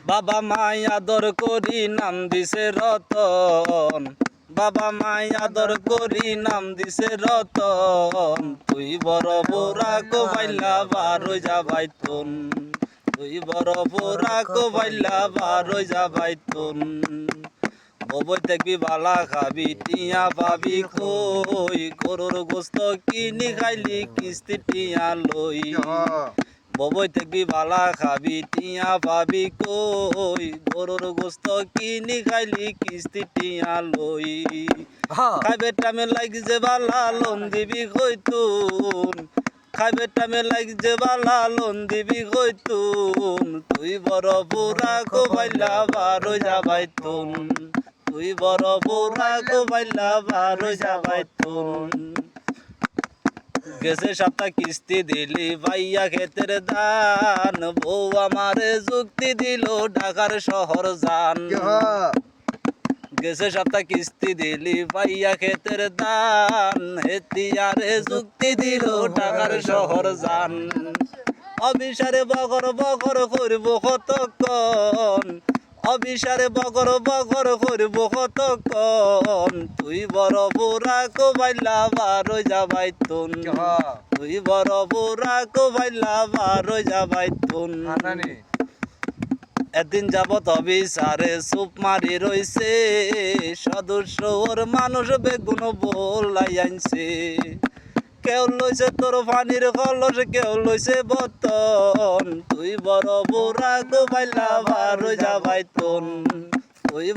বাবা মাই আদর করি নাম দিছে রতন, বাবা মাই আদর করি নাম দিছে রতন। তুই বড় বুড়া কোবাইলা বারো যাবাইতুন, তুই বড় বুড়া কোবাইলা বারো যাবাইতুন। ববই দেখবি বালা খাবি টিয়া পাবি কই, গরুর গোস্ত কিনি খাইলি কিস্তি টিয়া লই। ববই দেখবি বালা খাবি টিয়া পাবি কই, গরুর গোস্ত কিনি খাইলি কিস্তি টিয়া লই। খাইবে টামে লাগছে বালা লোন দিবি কইতুন, খাইবে টামে লাগছে বালা লোন দিবি কইতুন। তুই বড় বুড়া কোবাইলা বারো যাবাইতুন, তুই বড় বুড়া কোবাইলা বারো যাবাইতুন। গেছে সপ্তাহ কিস্তি দিলি ভাইয়া ক্ষেতের দান, বউ আমারে যুক্তি দিল ঢাকার শহর যান। গেছে সপ্তাহ কিস্তি দিলি ভাইয়া ক্ষেতের দান, হেতিয়ারে যুক্তি দিল ঢাকার শহর যান। অবিচারে বগর বগর করব কতক্ষণ, অবিচারে বগর বগর করব কতক্ষণ। তুই বড় বুড়া কোবাইলা বারো যাবাইতুন, তুই বড় বুড়া কোবাইলা বারো যাবাইতুন। একদিন যাবত অবিচারে চুপ মারি রইছে, সদস্য ওর মানুষ বেগুন বলাই আনছে। কেউ লইছে তোর পানির কলস, কেউ লইছে বতন। তুই বড় বুড়া কোবাইলা বারো যাবাইতুন, তুই